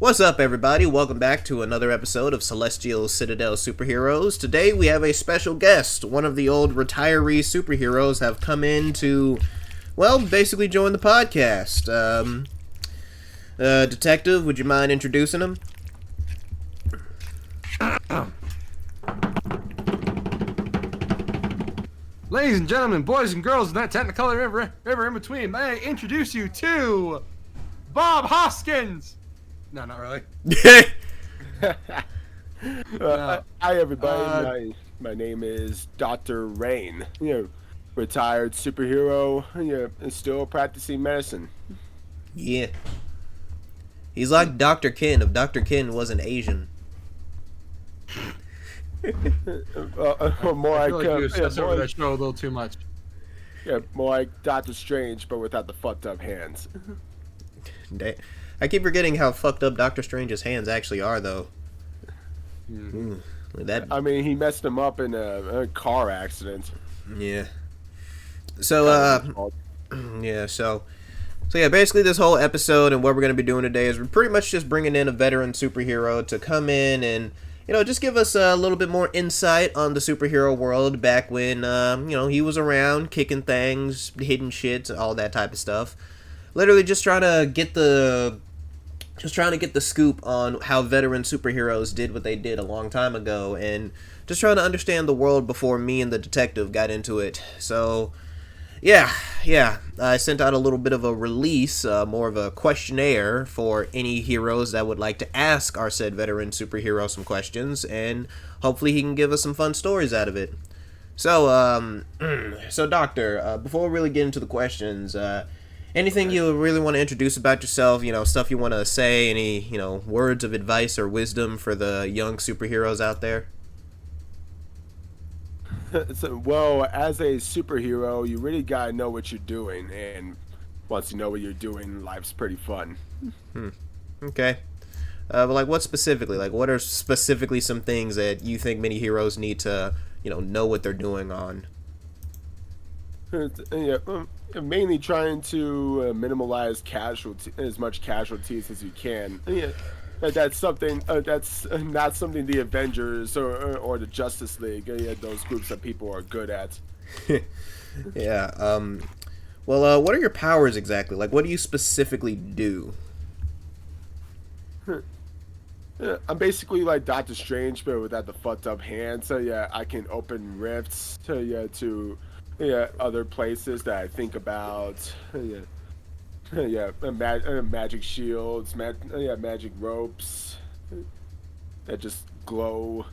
What's up, everybody? Welcome back to another episode of Celestial Citadel Superheroes. Today we have a special guest. One of the old retiree superheroes have come in to, well, basically join the podcast. Detective, would you mind introducing him? Ladies and gentlemen, boys and girls, and that technicolor river in between, may I introduce you to Bob Hoskins? No, not really. Hi everybody, my name is Dr. Rain. Retired superhero. And still practicing medicine. Yeah. He's like Dr. Ken if Dr. Ken wasn't Asian. More I feel like you like obsess over that show a little too much. more like Doctor Strange, but without the fucked up hands. I keep forgetting how fucked up Doctor Strange's hands actually are, though. That. I mean, he messed him up in a car accident. Yeah. So, yeah, so yeah, basically this whole episode and what we're going to be doing today is we're pretty much just bringing in a veteran superhero to come in and, just give us a little bit more insight on the superhero world back when, he was around, kicking things, hitting shit, all that type of stuff. Literally just trying to get the scoop on how veteran superheroes did what they did a long time ago, and just trying to understand the world before me and the detective got into it. So, yeah, I sent out a little bit of a release, more of a questionnaire for any heroes that would like to ask our said veteran superhero some questions, and hopefully he can give us some fun stories out of it. So, Doctor, before we really get into the questions, anything you really want to introduce about yourself, stuff you want to say, any, words of advice or wisdom for the young superheroes out there? Well, as a superhero, you really gotta know what you're doing, and once you know what you're doing, life's pretty fun. Okay. But, what specifically? What are specifically some things that you think many heroes need to, know what they're doing on? Mainly trying to minimize as much casualties as you can. That's something. That's not something the Avengers or the Justice League. Those groups that people are good at. Yeah. Well, what are your powers exactly? What do you specifically do? I'm basically like Doctor Strange, but without the fucked up hands. So yeah, I can open rifts to other places that I think about. Magic shields, magic ropes that just glow.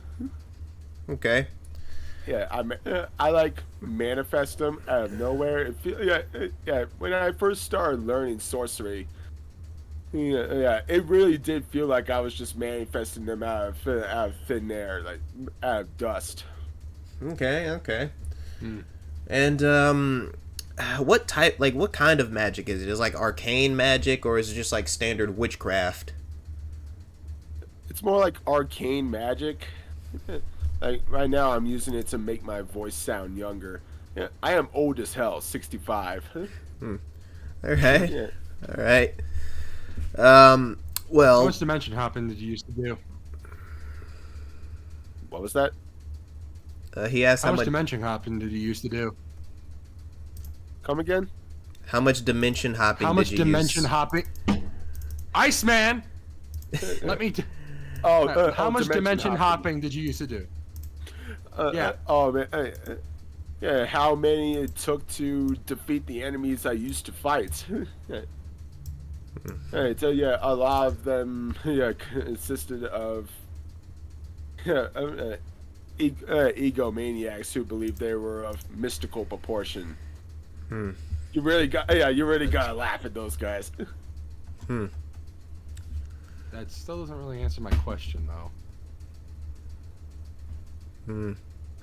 Okay. Yeah, I like manifest them out of nowhere. When I first started learning sorcery, it really did feel like I was just manifesting them out of thin air, like out of dust. Okay. And what kind of magic is it? Is it arcane magic, or is it just standard witchcraft? It's more like arcane magic. Like right now, I'm using it to make my voice sound younger. Yeah, I am old as hell, 65. All right. Yeah. All right. How Well, much dimension hopping did you used to do? What was that? he asked How much dimension hopping did you used to do? Come again? how much dimension hopping How much did you dimension use? hopping? Iceman! Let me... how much dimension hopping did you used to do? Yeah. Oh man. Yeah. How many it took to defeat the enemies I used to fight? Alright, so yeah, a lot of them consisted of egomaniacs who believed they were of mystical proportion. You really gotta laugh at those guys. That still doesn't really answer my question, though.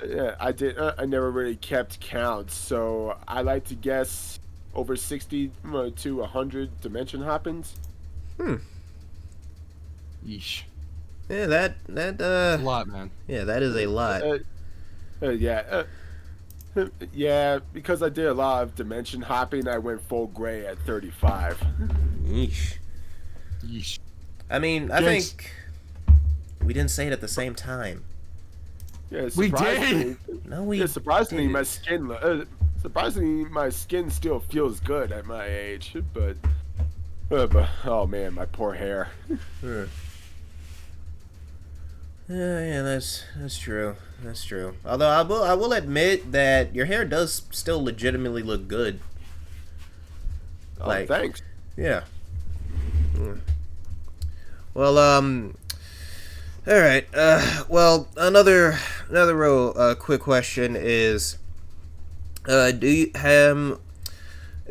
Yeah, I did. I never really kept count, so I like to guess over 60 to 100 dimension hoppings. Yeesh. Yeah, that A lot, man. yeah, that is a lot. Yeah, because I did a lot of dimension hopping, I went full gray at 35. Yeesh. Yeesh. I mean, I Jinx. think we didn't say it at the same time. Yeah, We surprisingly, did. No, we yeah, surprisingly, my didn't. skin. Surprisingly, my skin still feels good at my age, but oh man, my poor hair. Hmm. Yeah, that's true. That's true. Although I will admit that your hair does still legitimately look good. Oh, Like, thanks. yeah. Hmm. Well, all right. Well, another real quick question is, do you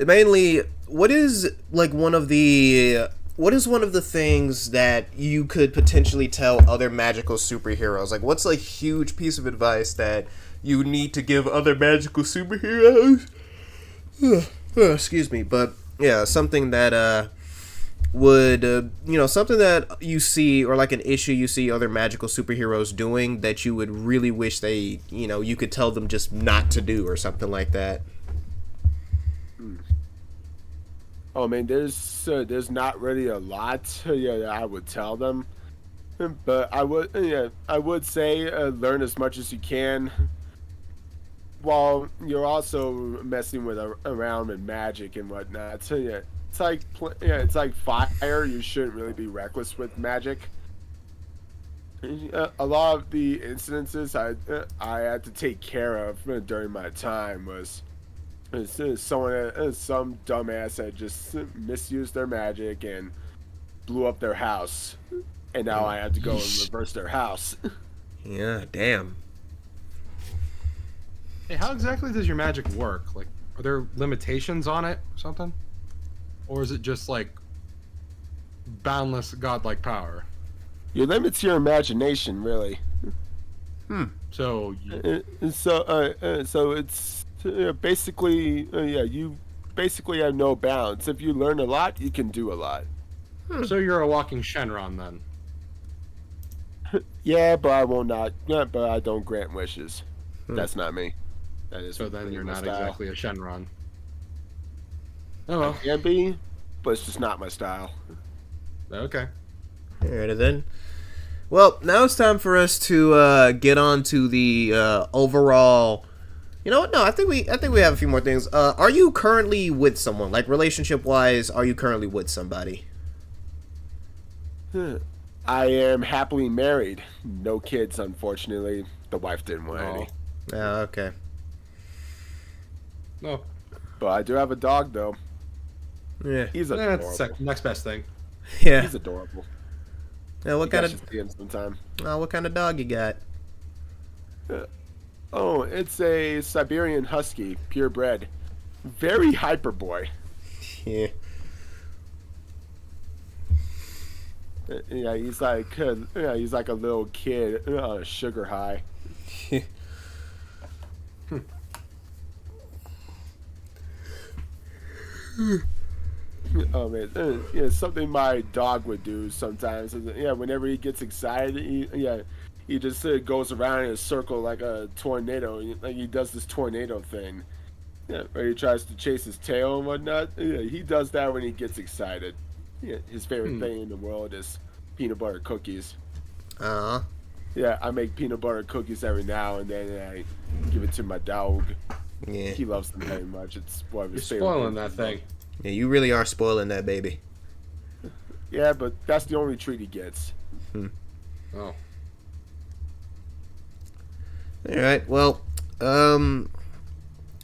mainly what is like one of the things that you could potentially tell other magical superheroes? Like, what's a huge piece of advice that you need to give other magical superheroes? Excuse me, but yeah, something that would something that you see, or like an issue you see other magical superheroes doing that you would really wish they, you could tell them just not to do, or something like that. Hmm. Oh man, there's not really a lot yeah, that I would tell them, but I would say learn as much as you can while you're also messing with around with magic and whatnot. So yeah, it's like fire. You shouldn't really be reckless with magic. A lot of the incidences I had to take care of during my time was some dumbass had just misused their magic and blew up their house, and now I had to go and Yeesh. reverse their house. Yeah, damn. Hey, how exactly does your magic work? Like, are there limitations on it or something? Or is it just like boundless godlike power? Your limits your imagination, really. So, So it's basically yeah, you basically have no bounds. If you learn a lot, you can do a lot. so you're a walking Shenron then. Yeah, but I will not. Yeah, but I don't grant wishes. That's not me. That is So then really you're my not style. exactly a Shenron. Oh I well. can be, but it's just not my style. Okay. Alrighty then. Well, now it's time for us to get on to the overall. You know what? No, I think we have a few more things. Are you currently with someone, like relationship wise? Are you currently with somebody? I am happily married. No kids, unfortunately. The wife didn't want Oh. any. Oh, okay. No. But I do have a dog, though. Yeah. He's That's adorable. next best thing. Yeah. He's adorable. What You kind guys of should see him sometime. what kind of dog you got? Oh, it's a Siberian Husky, purebred. Very hyper boy. Yeah. Yeah, he's like a little kid on a sugar high. Oh man, yeah, something my dog would do sometimes. Yeah, whenever he gets excited, he just goes around in a circle like a tornado. Like he does this tornado thing. Yeah, where he tries to chase his tail and whatnot. Yeah, he does that when he gets excited. Yeah, his favorite thing in the world is peanut butter cookies. Uh huh. Yeah, I make peanut butter cookies every now and then, and I give it to my dog. Yeah. He loves them very much. It's one of You're his favorite spoiling things. that thing. Yeah, you really are spoiling that baby. Yeah, but that's the only treat he gets. Oh. All right. Well,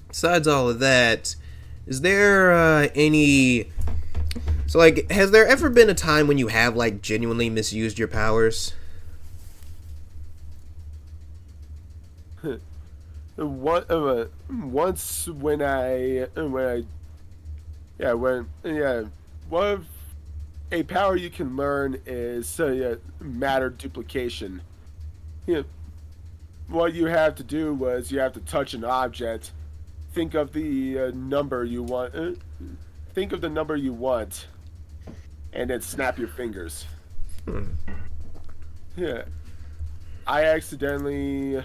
besides all of that, is there any? So, like, has there ever been a time when you have like genuinely misused your powers? Once when one of a power you can learn is matter duplication. Yeah, what you have to do was you have to touch an object, think of the number you want, think of the number you want, and then snap your fingers. Yeah. I accidentally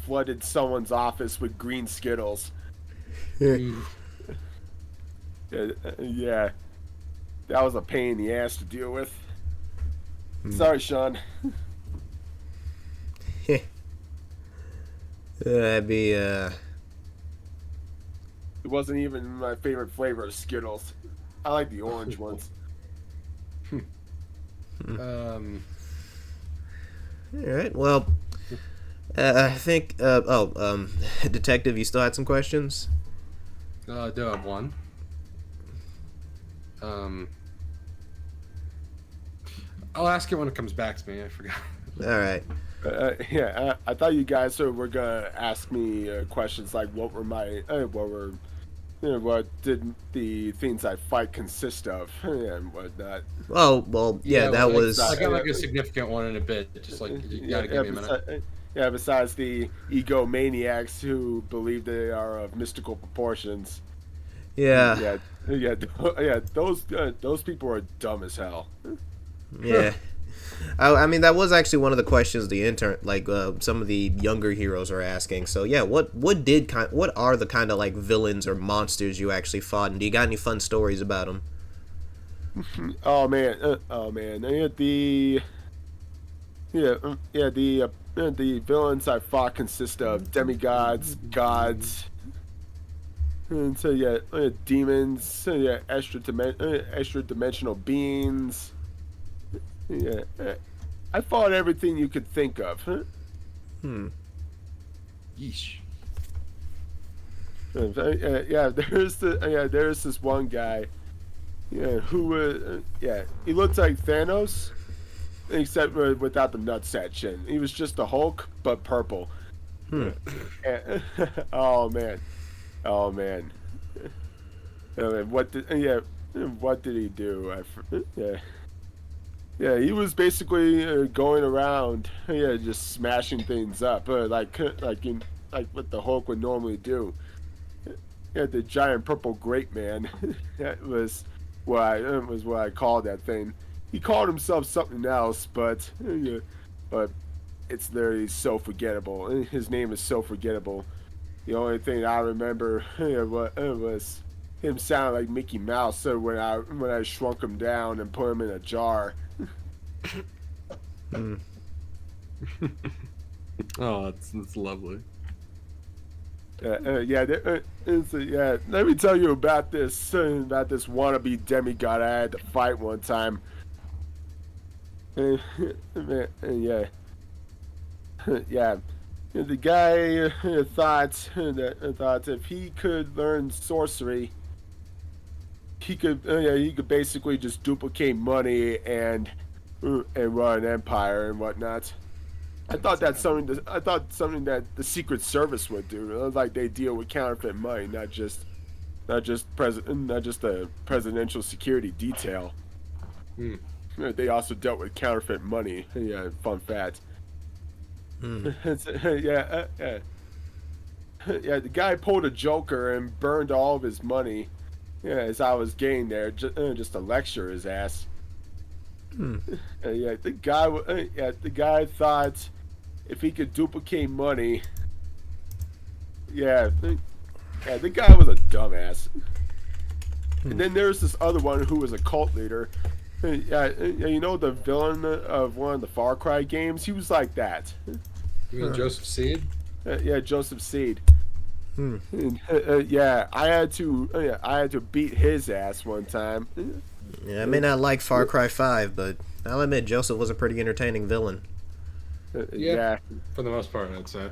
flooded someone's office with green Skittles. Ooh. Yeah, that was a pain in the ass to deal with. Sorry, Sean. That'd be It wasn't even my favorite flavor of Skittles. I like the orange ones. all right. Well, I think. Detective, you still had some questions? I do have one. I'll ask it when it comes back to me. I forgot. All right. I thought you guys were gonna ask me questions like what what did the things I fight consist of and whatnot. Oh well, yeah. That was. I got like a significant one in a bit. Just like you gotta give me a minute. Besides the egomaniacs who believe they are of mystical proportions. Yeah. Those people are dumb as hell. Yeah. I mean, that was actually one of the questions the some of the younger heroes are asking. So yeah, what are the kind of like villains or monsters you actually fought, and do you got any fun stories about them? Oh man, the villains I fought consist of demigods, gods, and so demons, extra dimensional beings. Yeah, I fought everything you could think of. Yeesh. There's this one guy, who he looked like Thanos, except without the nutsack chin. He was just the Hulk, but purple. Oh man. What did he do? He was basically going around, just smashing things up, like what the Hulk would normally do. The giant purple grape man. That was what I called that thing. He called himself something else, but it's literally so forgettable. His name is so forgettable. The only thing I remember was him sounding like Mickey Mouse. So when I shrunk him down and put him in a jar. Oh, that's lovely. Let me tell you about this wannabe demigod I had to fight one time. The guy thought if he could learn sorcery, he could basically just duplicate money and run an empire and whatnot. I thought something that the Secret Service would do. Like they deal with counterfeit money, not just the presidential security detail. They also dealt with counterfeit money. Yeah, fun fact. The guy pulled a Joker and burned all of his money. As I was getting there, just to lecture his ass. The guy thought if he could duplicate money, the guy was a dumbass. And then there's this other one who was a cult leader. The villain of one of the Far Cry games? He was like that. You mean Joseph Seed? Joseph Seed. I had to beat his ass one time. Yeah, I may not like Far Cry 5, but I'll admit Joseph was a pretty entertaining villain. For the most part, I'd say.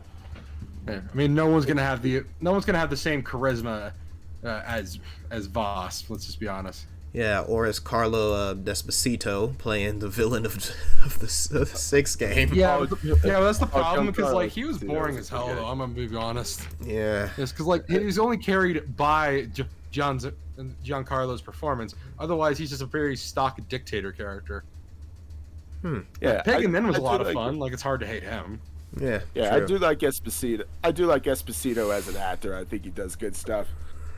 Yeah. I mean, no one's gonna have the same charisma as Voss. Let's just be honest. Yeah, or as Carlo Despacito playing the villain of the sixth game. Yeah, that's the problem because like he was boring as hell though. I'm gonna be honest. Yeah. Yes, because like he was only carried by Giancarlo's performance. Otherwise, he's just a very stock dictator character. Yeah, Pegging Min was a lot of fun. Like it's hard to hate him. Yeah. Yeah, true. I do like Esposito. I do like Esposito as an actor. I think he does good stuff.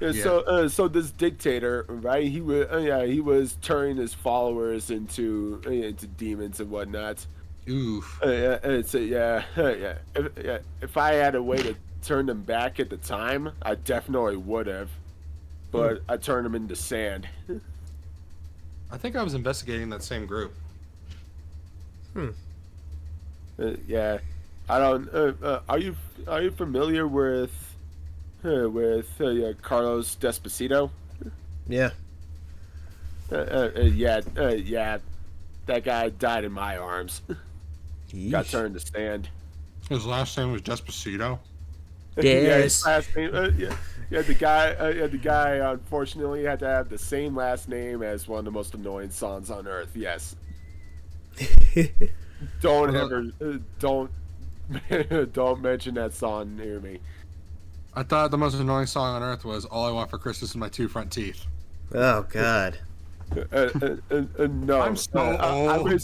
So this dictator, right? He was turning his followers into demons and whatnot. Oof. If I had a way to turn them back at the time, I definitely would have. But I turned them into sand. I think I was investigating that same group. Hmm. Yeah, I don't. Are you familiar with yeah, Carlos Despacito? Yeah. Yeah. That guy died in my arms. Got Yeesh. turned to sand. His last name was Despacito. Yeah, his Yes. last name. The guy. Unfortunately, had to have the same last name as one of the most annoying songs on earth. Yes. Don't Well, ever. Don't. Don't mention that song near me. I thought the most annoying song on earth was "All I Want for Christmas Is My Two Front Teeth." Oh God. No. I'm so old.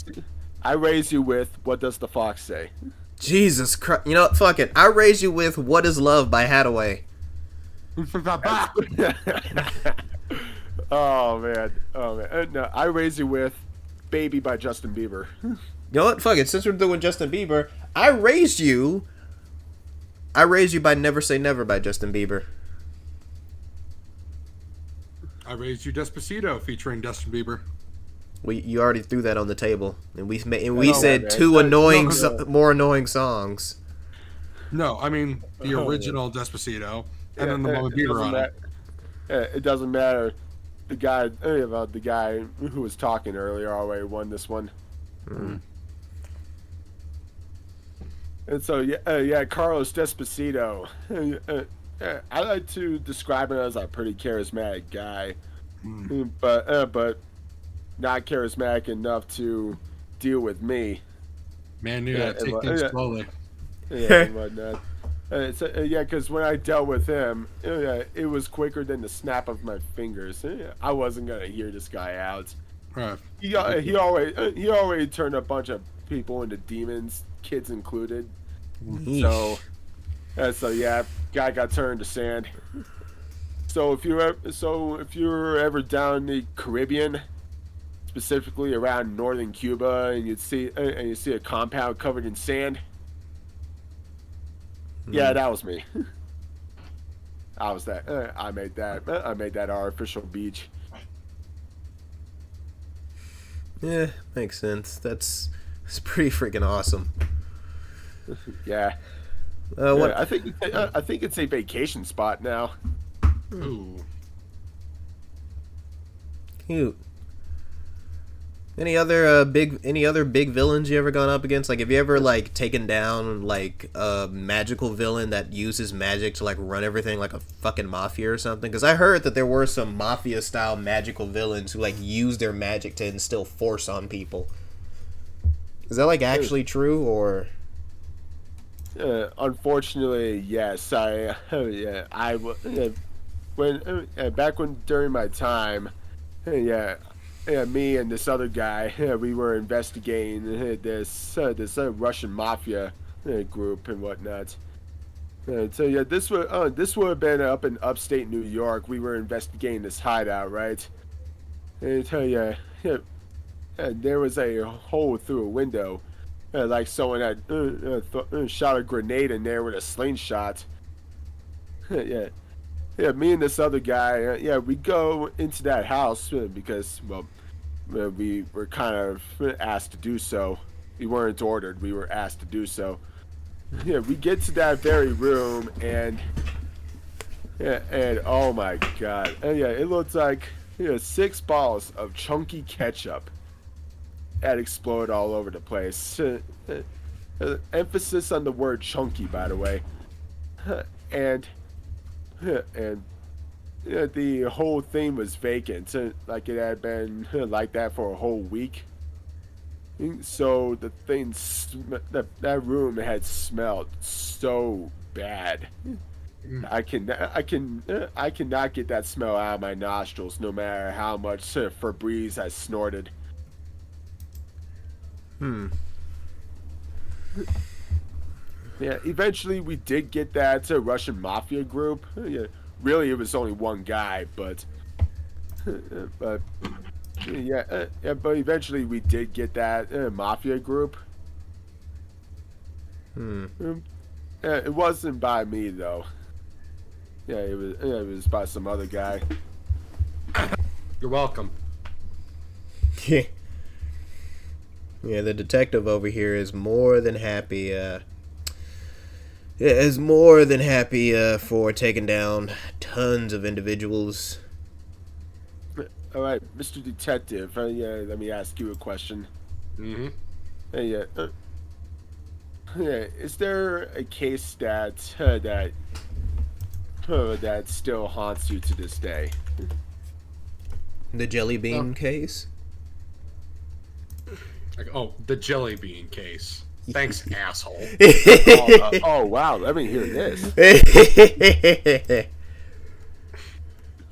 I raise you with "What Does the Fox Say." Jesus Christ. You know what? Fuck it. I raise you with "What Is Love" by Hadaway. Oh man. No, I raise you with "Baby" by Justin Bieber. You know what? Fuck it. Since we're doing Justin Bieber, I raised you. I raised you by "Never Say Never" by Justin Bieber. I Raised You Despacito featuring Justin Bieber. You already threw that on the table, and we No, said man. two No. more annoying songs. No, I mean the Oh, original Despacito, and then the Yeah, one with it Bieber doesn't on it. matter. The doesn't matter. The guy who was talking earlier already won this one. Mm. And so yeah, Carlos Despacito. I like to describe him as a pretty charismatic guy, but not charismatic enough to deal with me. Man, you gotta take things slowly. Yeah, and whatnot. Yeah, because when I dealt with him, it was quicker than the snap of my fingers. I wasn't gonna hear this guy out. Right. He already turned a bunch of people into demons, kids included. Yeesh. So yeah, guy got turned to sand. So if you're ever down in the Caribbean, specifically around northern Cuba, and you see a compound covered in sand, yeah, that was me. I was that. I made that. I made that our official beach. Yeah, makes sense. It's pretty freaking awesome. Yeah. What? I think it's a vacation spot now. Ooh. Cute. Any other big villains you ever gone up against? Like, have you ever like taken down like a magical villain that uses magic to like run everything like a fucking mafia or something? Because I heard that there were some mafia style magical villains who like use their magic to instill force on people. Is that like actually true or? Unfortunately, yes. Back when during my time, yeah, me and this other guy, we were investigating this Russian mafia group and whatnot. So yeah, this would have been up in upstate New York. We were investigating this hideout, right? And tell you, there was a hole through a window. Like someone had shot a grenade in there with a slingshot. Yeah, me and this other guy, we go into that house because, well, we were kind of asked to do so. We weren't ordered, we were asked to do so. Yeah, we get to that very room, and oh my god. It looks like 6 balls of chunky ketchup that explode all over the place. Emphasis on the word chunky, by the way. And the whole thing was vacant, like it had been like that for a whole week. So the thing, that room had smelled so bad. I cannot get that smell out of my nostrils, no matter how much Febreze I snorted. Yeah, eventually we did get that Russian mafia group. Yeah, really, it was only one guy, but but but eventually we did get that mafia group. It wasn't by me though. Yeah, it was by some other guy. You're welcome. Yeah. Yeah, the detective over here is more than happy. Is more than happy for taking down tons of individuals. All right, Mr. Detective. Yeah, let me ask you a question. Mm-hmm. Yeah. Yeah. Is there a case that still haunts you to this day? The jelly No. bean case. Like, oh, the jelly bean case. Thanks, asshole. Oh wow, let me hear this.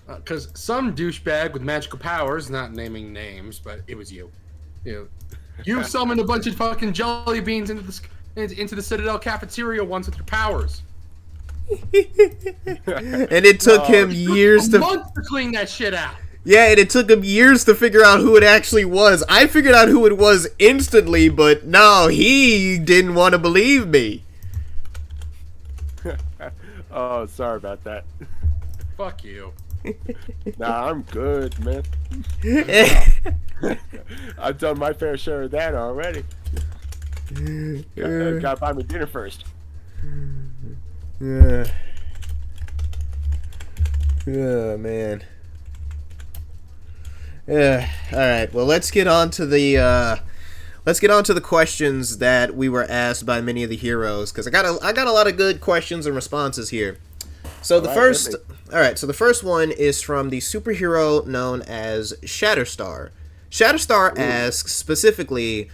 Because some douchebag with magical powers, not naming names, but it was you. You summoned a bunch of fucking jelly beans into the Citadel cafeteria once with your powers. And it took him It years took a to. month to clean that shit out. Yeah, and it took him years to figure out who it actually was. I figured out who it was instantly, but no, he didn't want to believe me. Oh, sorry about that. Fuck you. Nah, I'm good, man. I've done my fair share of that already. Gotta buy me dinner first. Yeah. Oh, man. Yeah. All right. Well, let's get on to the questions that we were asked by many of the heroes, because I got a lot of good questions and responses here. So the first, all right. So the first one is from the superhero known as Shatterstar. Shatterstar asks specifically,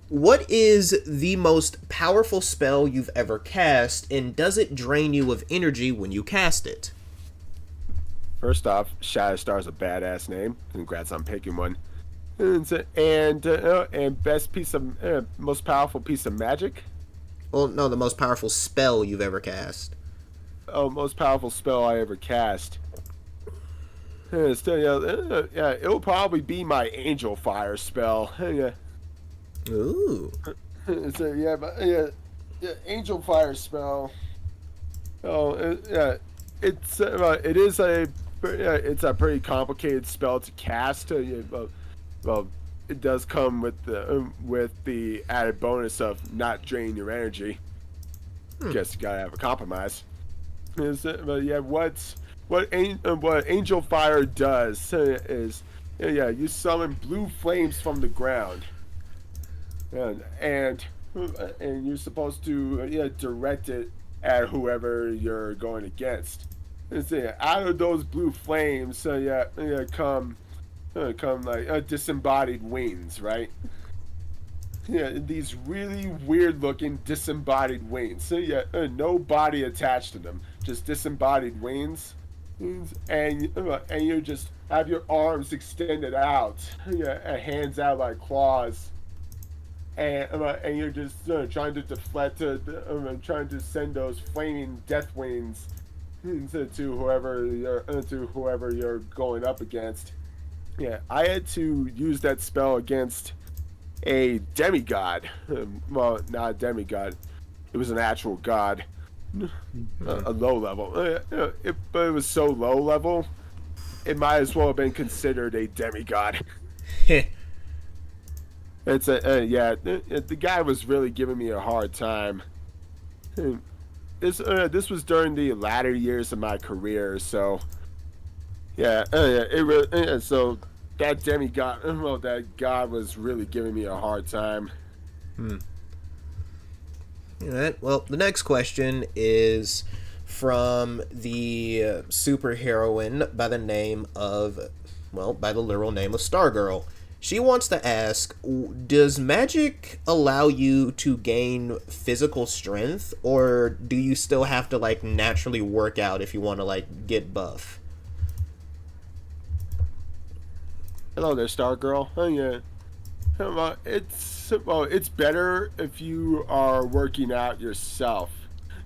what is the most powerful spell you've ever cast, and does it drain you of energy when you cast it? First off, Shatterstar's a badass name. Congrats on picking one. And best piece of most powerful piece of magic. Well, no, the most powerful spell you've ever cast. Oh, most powerful spell I ever cast. Yeah, it will probably be my Angel Fire spell. Yeah. Ooh. So yeah, Angel Fire spell. Yeah, it's a pretty complicated spell to cast. Well, it does come with the added bonus of not draining your energy. Guess you gotta have a compromise. But yeah, what Angel Fire does is you summon blue flames from the ground, and you're supposed to direct it at whoever you're going against. Out of those blue flames, come like disembodied wings, right? Yeah, these really weird looking disembodied wings. So no body attached to them, just disembodied wings, and you just have your arms extended out, hands out like claws, and you're just trying to deflect, trying to send those flaming death wings to whoever you're going up against. Yeah, I had to use that spell against a demigod. Well, not a demigod. It was an actual god. A low level. But it was so low level, it might as well have been considered a demigod. It's the guy was really giving me a hard time. This was during the latter years of my career, so it really so that demigod, well, that god was really giving me a hard time. All right. Well, the next question is from the superheroine by the name of, by the literal name of Stargirl. She wants to ask, does magic allow you to gain physical strength, or do you still have to, like, naturally work out if you want to, like, get buff? Hello there, Stargirl. Oh yeah. It's better if you are working out yourself.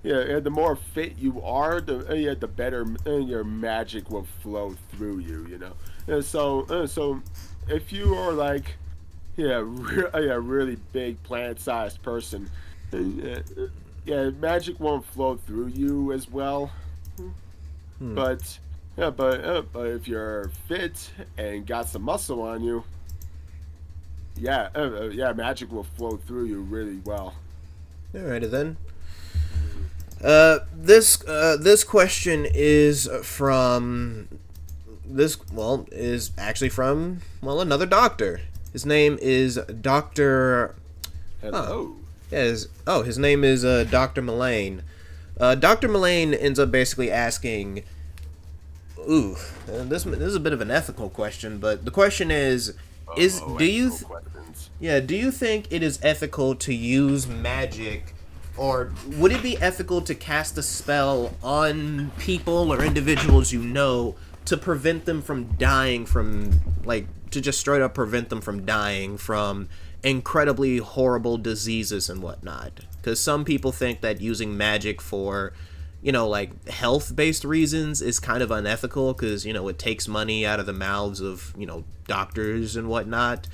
Yeah, the more fit you are, the better your magic will flow through you. You know. And so if you are like, really big plant-sized person, magic won't flow through you as well. But if you're fit and got some muscle on you, yeah, magic will flow through you really well. Alrighty then. This question is from is actually from another doctor. His name is Doctor. Hello. His name is Doctor Mullane. Doctor Mullane ends up basically asking. This is a bit of an ethical question, but the question is Questions. do you think it is ethical to use magic, or would it be ethical to cast a spell on people or individuals you know to prevent them from dying from, like, to just straight up prevent them from dying from incredibly horrible diseases and whatnot? Because some people think that using magic for, like, health-based reasons is kind of unethical because, it takes money out of the mouths of, doctors and whatnot.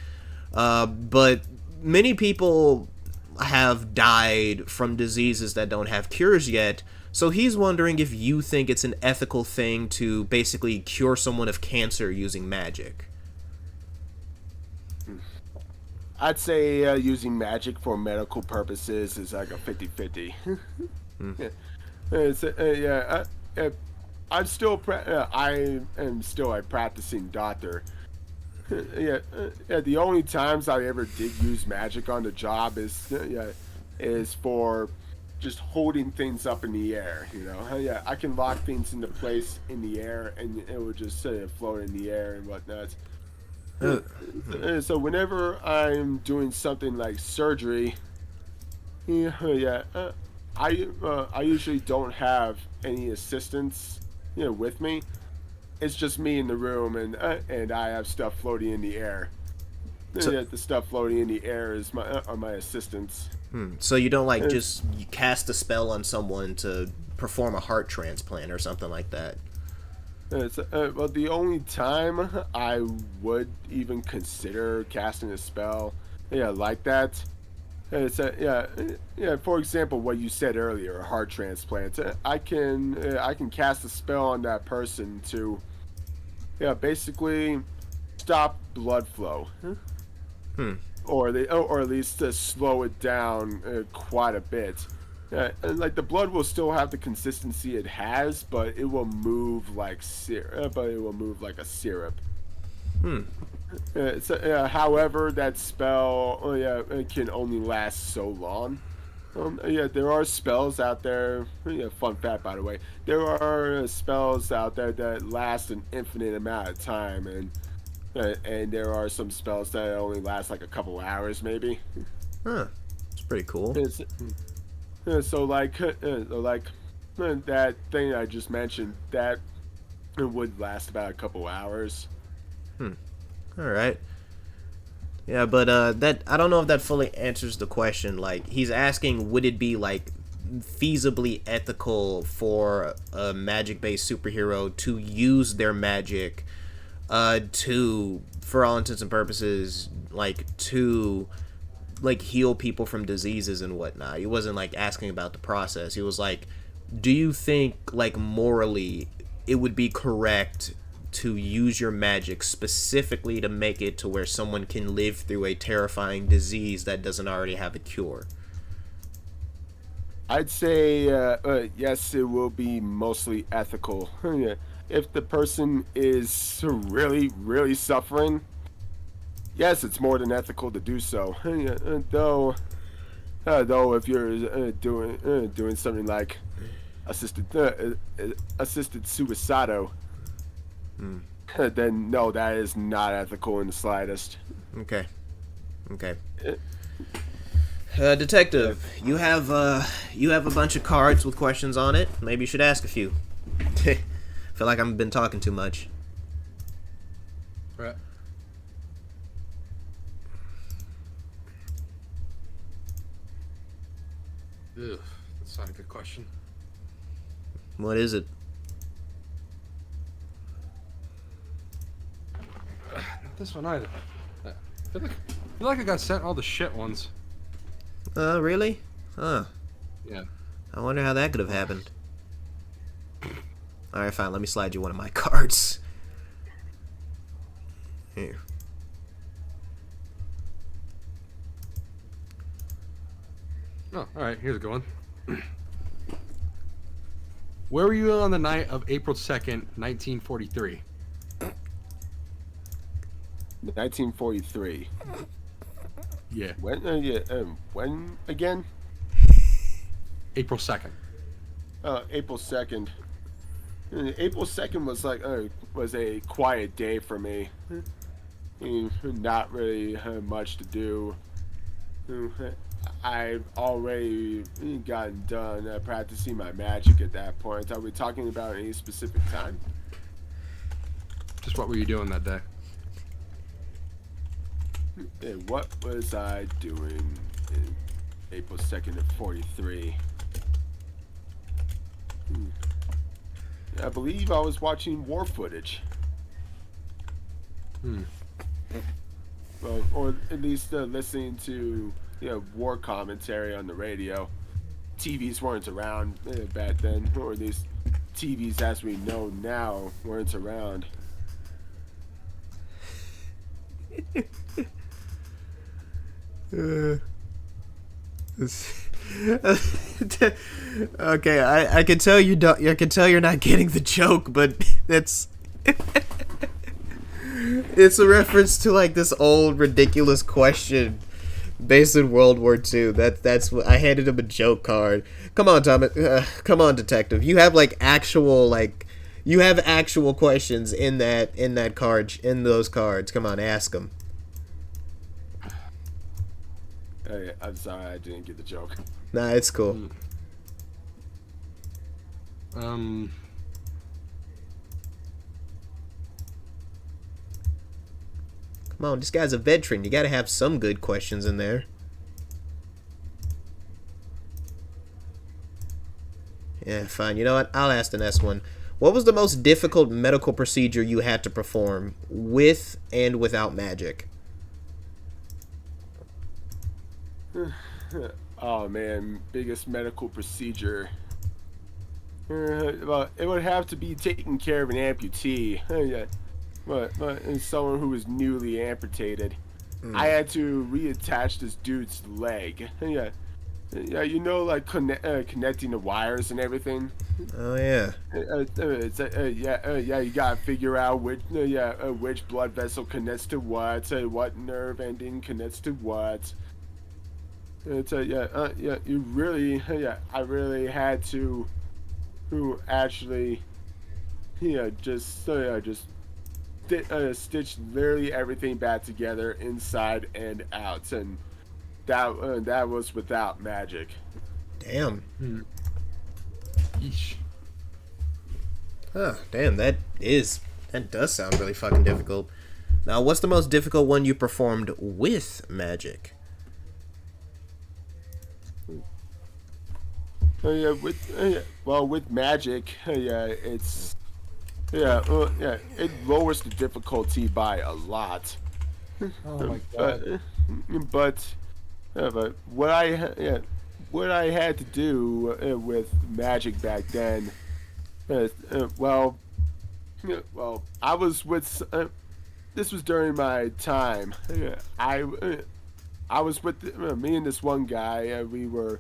But many people have died from diseases that don't have cures yet, so he's wondering if you think it's an ethical thing to basically cure someone of cancer using magic. I'd say using magic for medical purposes is like a 50-50. I am still a practicing doctor. The only times I ever did use magic on the job is for just holding things up in the air. I can lock things into place in the air, and it would just float in the air and whatnot. So whenever I'm doing something like surgery, I usually don't have any assistants, with me. It's just me in the room, and I have stuff floating in the air. The stuff floating in the air are my assistants. So you don't you cast a spell on someone to perform a heart transplant or something like that? Well, the only time I would even consider casting a spell, like that, for example, what you said earlier, a heart transplant. I can cast a spell on that person to, basically stop blood flow, or at least to slow it down quite a bit. And like the blood will still have the consistency it has, but it will move like a syrup. However, that spell, it can only last so long. There are spells out there. Fun fact, by the way, there are spells out there that last an infinite amount of time, and there are some spells that only last like a couple hours, maybe. It's pretty cool. So that thing I just mentioned, that would last about a couple hours. All right. Yeah, but that, I don't know if that fully answers the question. Like, he's asking, would it be like feasibly ethical for a magic-based superhero to use their magic to, for all intents and purposes, to heal people from diseases and whatnot. He wasn't asking about the process. He was like, do you think morally it would be correct to use your magic specifically to make it to where someone can live through a terrifying disease that doesn't already have a cure? I'd say yes, it will be mostly ethical. If the person is really, really suffering, yes, it's more than ethical to do so. Though if you're doing something like assisted suicido, then no, that is not ethical in the slightest. Okay. Detective, you have a bunch of cards with questions on it. Maybe you should ask a few. Feel like I've been talking too much. Right. Ugh, that's not a good question. What is it? Not this one either. I feel like I got sent all the shit ones. Really? Huh. Yeah. I wonder how that could have happened. Alright, fine. Let me slide you one of my cards. Here. Oh, all right. Here's a good one. Where were you on the night of April 2nd, 1943? 1943. Yeah, When? When again? April 2nd. April 2nd. April 2nd was was a quiet day for me. Not really much to do. I've already gotten done practicing my magic at that point. Are we talking about any specific time? Just what were you doing that day? What was I doing in April 2nd of 43? I believe I was watching war footage. Well, or at least listening to war commentary on the radio. TVs weren't around back then, or at least TVs as we know now weren't around. Okay, I can tell you don't. I can tell you're not getting the joke, but that's it's a reference to like this old ridiculous question based in World War II. That's what I handed him a joke card. Come on, Thomas. Come on, detective. You have like actual you have actual questions in that card in those cards. Come on, ask them. I'm sorry, I didn't get the joke. Nah, it's cool. Um. Come on, this guy's a veteran. You gotta have some good questions in there. Yeah, fine. You know what? I'll ask the next one. What was the most difficult medical procedure you had to perform with and without magic? Oh man, biggest medical procedure. Well, it would have to be taking care of an amputee. Yeah. But someone who was newly amputated. I had to reattach this dude's leg. Yeah, like connecting the wires and everything. Oh yeah. You gotta figure out which blood vessel connects to what nerve ending connects to what. You really, I really had to actually, just stitch literally everything back together inside and out, and that was without magic. Damn. Yeesh. Oh, damn, that does sound really fucking difficult. Now, what's the most difficult one you performed with magic? With magic, it lowers the difficulty by a lot. Oh my god. But what I had to do with magic back then, I was with. This was during my time. I was with me and this one guy. We were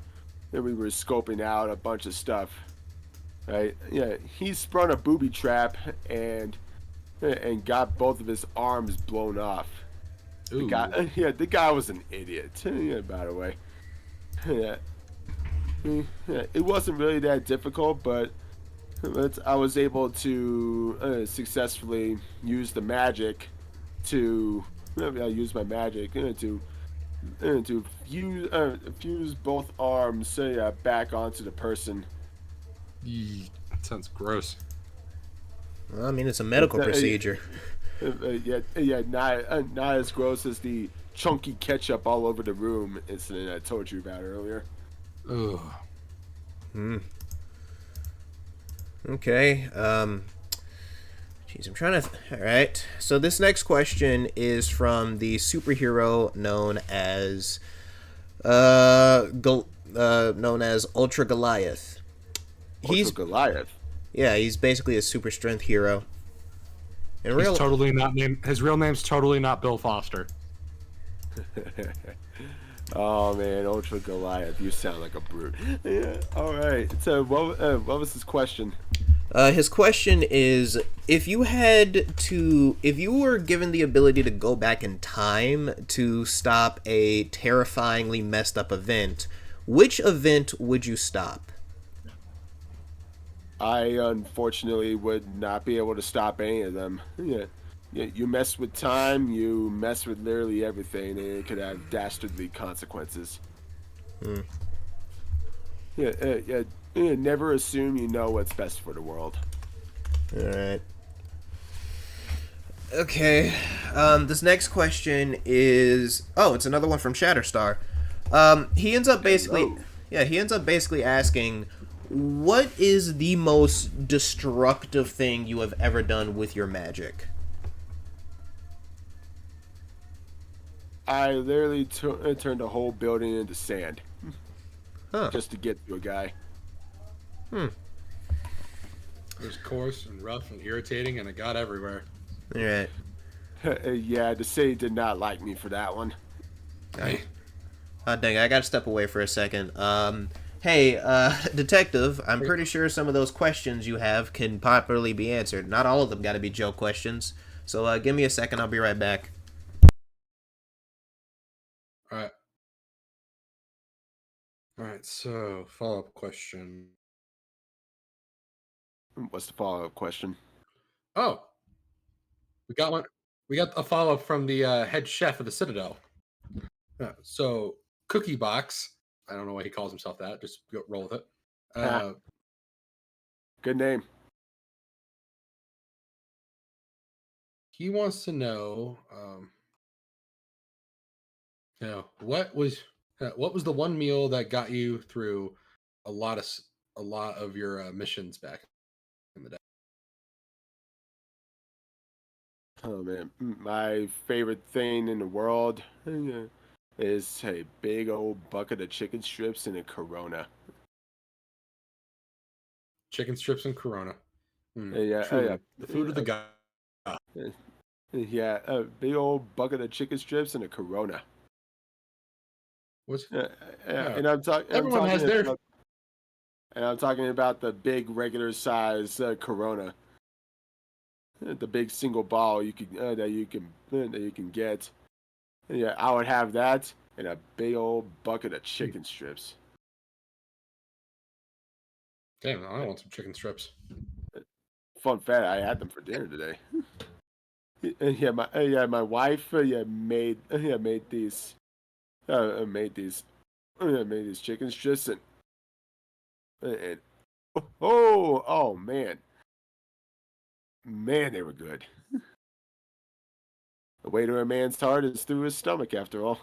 scoping out a bunch of stuff. Right? Yeah, he sprung a booby trap and got both of his arms blown off. Ooh. The guy was an idiot. By the way. It wasn't really that difficult, but I was able to successfully use the magic to use my magic to fuse both arms back onto the person. That sounds gross. Well, I mean, it's a medical procedure. Not as gross as the chunky ketchup all over the room incident I told you about earlier. Ugh. Okay. Jeez, I'm trying to. All right. So this next question is from the superhero known as Ultra Goliath. Ultra Goliath. Yeah, he's basically a super strength hero. He's totally not named. His real name's totally not Bill Foster. Oh man, Ultra Goliath, you sound like a brute. Yeah. All right. So what was his question? His question is, if you were given the ability to go back in time to stop a terrifyingly messed up event, which event would you stop? I unfortunately would not be able to stop any of them. Yeah. Yeah, you mess with time, you mess with literally everything, and it could have dastardly consequences. Hmm. Yeah. Never assume you know what's best for the world. All right. Okay. This next question is, oh, it's another one from Shatterstar. He ends up basically, Hello. yeah, he ends up basically asking, what is the most destructive thing you have ever done with your magic? I literally turned a whole building into sand Huh. just to get to a guy. Hmm. It was coarse and rough and irritating, and it got everywhere. All right. Yeah, the city did not like me for that one. Hey, Dang, I gotta step away for a second. Hey, detective, I'm wait. pretty sure some of those questions you have can properly be answered. Not all of them gotta be joke questions. So, give me a second, I'll be right back. All right. All right. So, follow-up question. What's the follow-up question? Oh, we got one. We got a follow-up from the head chef of the Citadel. So, Cookie Box. I don't know why he calls himself that. Just roll with it. Ha, Uh, good name. he wants to know, what was the one meal that got you through a lot of a lot of your missions back in the day? Oh man, my favorite thing in the world is a big old bucket of chicken strips and a Corona. Chicken strips and Corona. Yeah, Truly, the food of the god. uh, yeah, a big old bucket of chicken strips and a Corona. What's Uh, yeah? and I'm Everyone has talking their. about, and I'm talking about the big regular size Corona, the big single ball that you can get. Yeah, I would have that and a big old bucket of chicken strips. Damn, I want some chicken strips. Fun fact: I had them for dinner today. My wife made these made these made these chicken strips and oh man, they were good. The way to a man's heart is through his stomach, after all.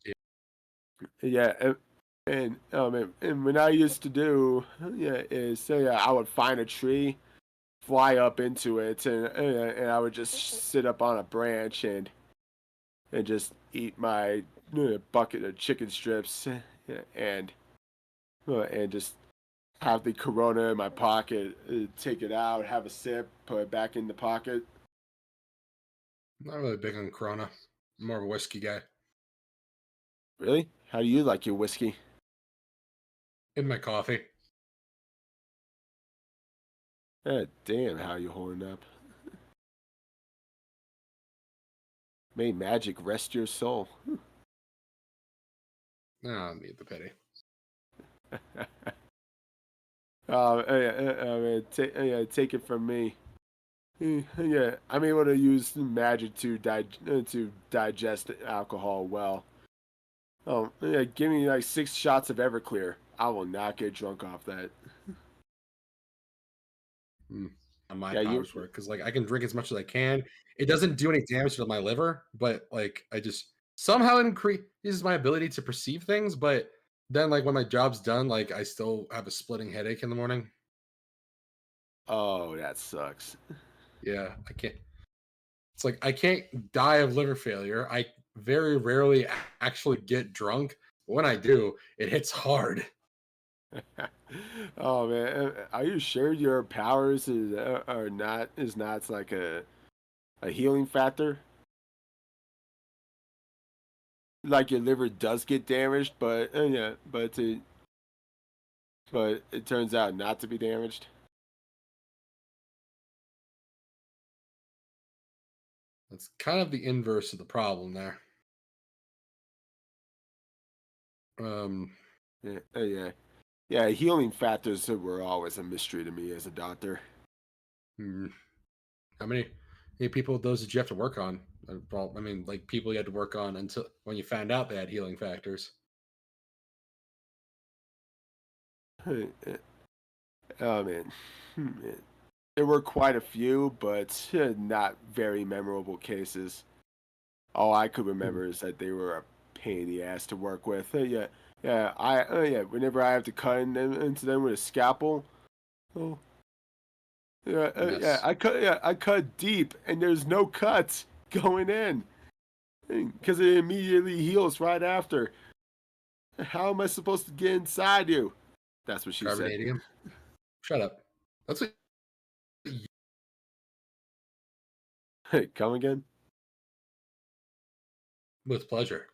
Yeah. Yeah, and when I used to do is I would find a tree, fly up into it, and I would just sit up on a branch and just eat my bucket of chicken strips and and just have the Corona in my pocket, take it out, have a sip, put it back in the pocket. Not really big on Corona. I'm more of a whiskey guy. Really? How do you like your whiskey? In my coffee. Damn, how you holding up? May magic rest your soul. No, I need the pity. Take it from me. Yeah, I'm able to use magic to digest alcohol well. Oh, yeah, give me like 6 shots of Everclear. I will not get drunk off that. Hmm. How my Yeah, you. powers work because like I can drink as much as I can. It doesn't do any damage to my liver, but like I just somehow it increases my ability to perceive things. But then like when my job's done, like I still have a splitting headache in the morning. Oh, that sucks. Yeah, I can't. It's like I can't die of liver failure. I very rarely actually get drunk. When I do, it hits hard. Oh man, are you sure your powers is not like a healing factor. Like your liver does get damaged, but yeah, but it turns out not to be damaged. That's kind of the inverse of the problem there. Yeah, yeah, yeah. Healing factors were always a mystery to me as a doctor. hmm, how many people those did you have to work on? Well, I mean, like people you had to work on until when you found out they had healing factors. Oh man. There were quite a few, but not very memorable cases. All I could Hmm, remember is that they were a pain in the ass to work with. Yeah, yeah. Yeah. Whenever I have to cut into them with a scalpel, oh, yeah, yeah. mess. I cut deep, and there's no cuts going in because it immediately heals right after. How am I supposed to get inside you? That's what she said. Carbonadium. Shut up. That's what. Hey, come again? With pleasure.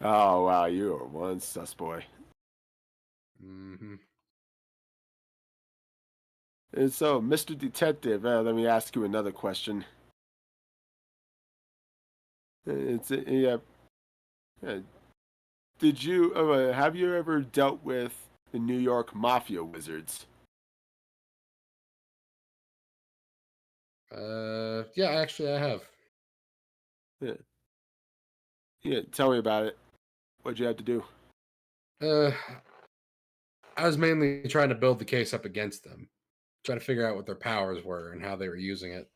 Oh wow, you are one sus boy. Hmm. And so, Mr. Detective, let me ask you another question. Yeah. Did you have you ever dealt with the New York Mafia wizards? Yeah, actually, I have. Yeah. Yeah. Tell me about it. What'd you have to do? Uh, I was mainly trying to build the case up against them, trying to figure out what their powers were and how they were using it.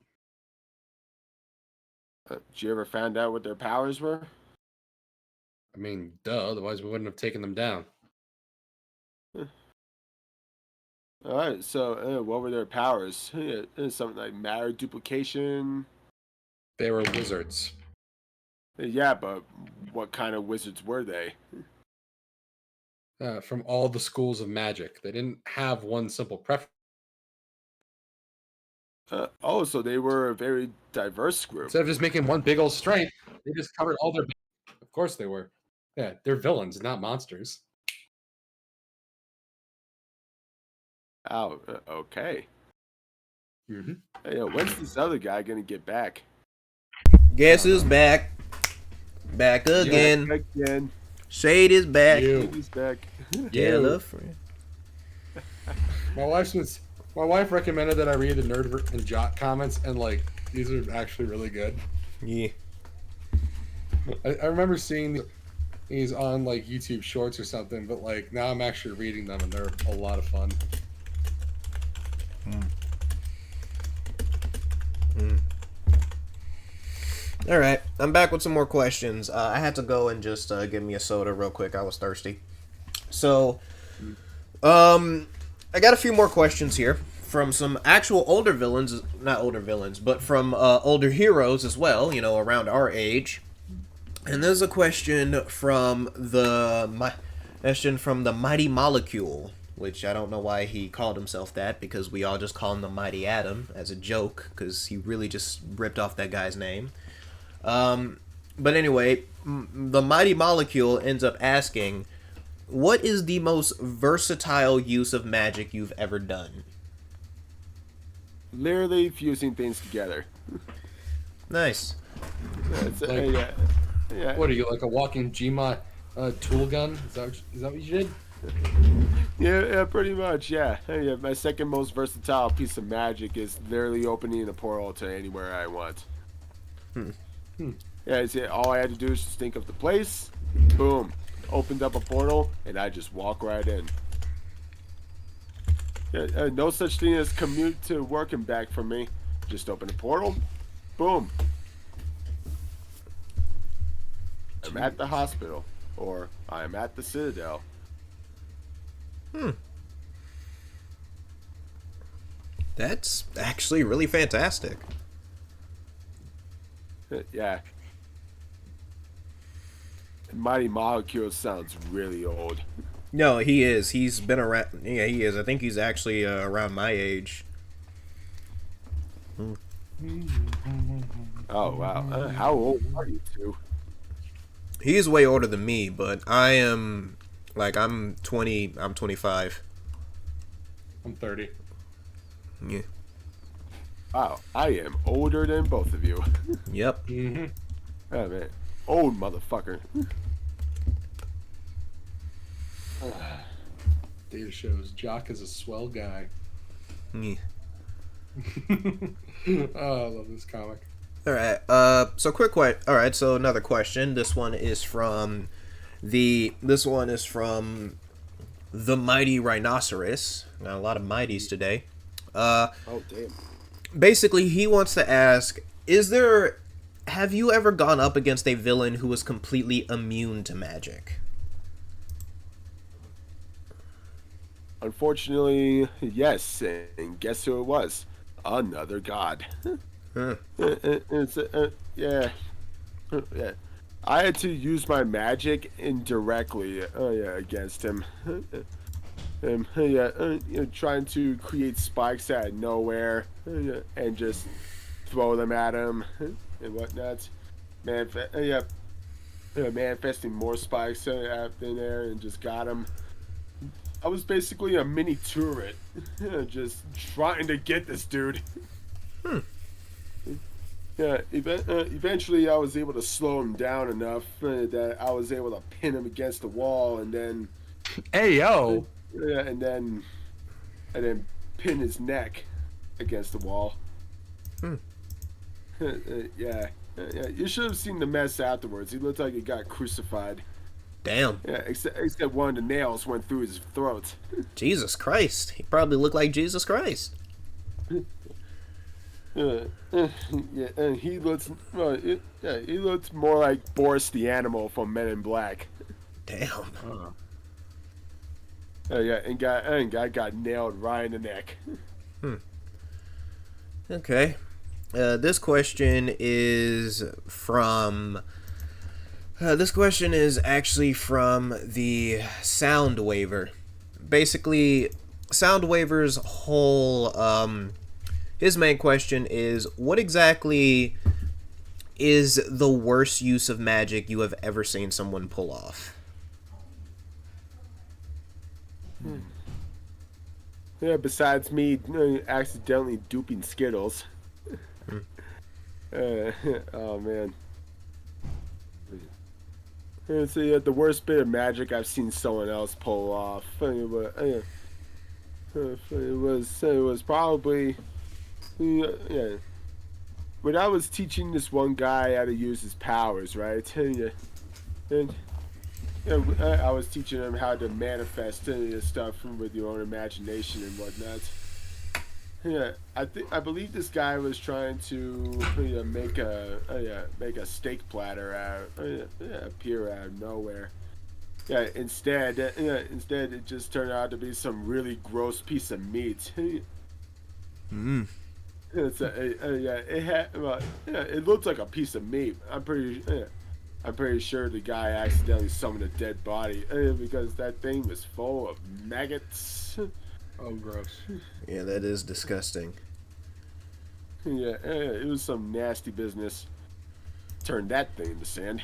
Did you ever find out what their powers were? I mean, duh, otherwise we wouldn't have taken them down. Huh. All right. So, what were their powers? Yeah, something like matter duplication. They were wizards. Yeah, but what kind of wizards were they? From all the schools of magic. They didn't have one simple preference. Oh, so they were a very diverse group. Instead of just making one big old strength, they just covered all their. Of course they were. Yeah, they're villains, not monsters. Oh, okay. Hmm. Hey, when's this other guy gonna get back? Guess I don't who's know. back? Back Back again. again. Shade is back. You, He's back. Tell a you. friend. My my wife recommended that I read the nerd and jock comments, and like these are actually really good. Yeah. I remember seeing these on like YouTube Shorts or something, but like now I'm actually reading them, and they're a lot of fun. All right, I'm back with some more questions. I had to go and just get me a soda real quick. I was thirsty. So, I got a few more questions here from some actual older villains, not older villains, but from older heroes as well. You know, around our age. And there's a question from the Mighty Molecule, which I don't know why he called himself that, because we all just call him the Mighty Atom as a joke, because he really just ripped off that guy's name. But anyway, the Mighty Molecule ends up asking, what is the most versatile use of magic you've ever done? Literally fusing things together. Nice. Like, Yeah, yeah, what are you, like a walking Gmod tool gun? Is that what you did? yeah, pretty much. Yeah, yeah. My second most versatile piece of magic is literally opening a portal to anywhere I want. Hmm. Yeah, all I had to do is just think of the place. Boom, opened up a portal, and I just walk right in. Yeah, no such thing as commute to work and back for me. Just open a portal. Boom. I'm at the hospital, or I'm at the Citadel. That's actually really fantastic. Yeah. Mighty Molecule sounds really old. No, he is. He's been around. Yeah, he is. I think he's actually around my age. Oh wow, how old are you two? He's way older than me, but I am like I'm 20. I'm 25. I'm 30. Yeah. Wow, I am older than both of you. Yep. Mm-hmm. Oh man, old motherfucker. Data shows Jock is a swell guy. Yeah. Oh, I love this comic. All right. So quick question. All right. So another question. This one is from This one is from the mighty rhinoceros. Got a lot of mighties today. Uh, Oh damn. Basically, he wants to ask: Is there? Have you ever gone up against a villain who was completely immune to magic? Unfortunately, yes. And guess who it was? Another god. Huh. Yeah. Yeah. I had to use my magic indirectly against him. Trying to create spikes out of nowhere and just throw them at him and whatnot. Manifesting more spikes out in there and just got him. I was basically a mini turret, just trying to get this dude. Hmm. Yeah, eventually I was able to slow him down enough that I was able to pin him against the wall, and then, Hey yo. and then pin his neck against the wall. Hmm. Yeah, you should have seen the mess afterwards. He looked like he got crucified. Damn. Yeah, except one of the nails went through his throat. Jesus Christ. He probably looked like Jesus Christ. Yeah, and he looks, he looks more like Boris the Animal from Men in Black. Damn. Yeah, and guy got nailed right in the neck. Okay. This question is from. This question is actually from the Sound Waver. Basically, Sound Waver's whole. His main question is: What exactly is the worst use of magic you have ever seen someone pull off? Yeah, besides me accidentally duping Skittles. Oh man. So yeah, the worst bit of magic I've seen someone else pull off. It was probably yeah. When I was teaching this one guy how to use his powers, right? And I was teaching him how to manifest stuff with your own imagination and whatnot. Yeah, I believe this guy was trying to make a steak platter appear out of nowhere. Yeah, instead it just turned out to be some really gross piece of meat. Mm. It looked like a piece of meat. I'm pretty sure the guy accidentally summoned a dead body because that thing was full of maggots. Oh, gross. Yeah, that is disgusting. Yeah, it was some nasty business. Turned that thing into sand.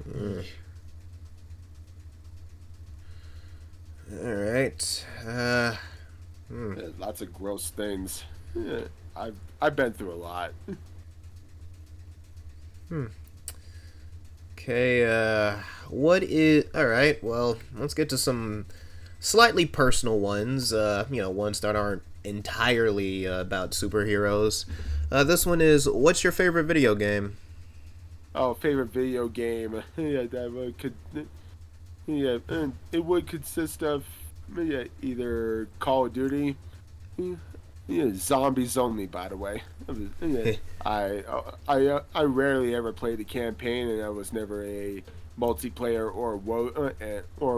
Mm. All right. Lots of gross things. Yeah, I've been through a lot. Okay. What is? All right. Well, let's get to some slightly personal ones. Ones that aren't entirely about superheroes. This one is: What's your favorite video game? Oh, favorite video game? It would consist of either Call of Duty. Zombies only, by the way. I rarely ever played the campaign, and I was never a multiplayer or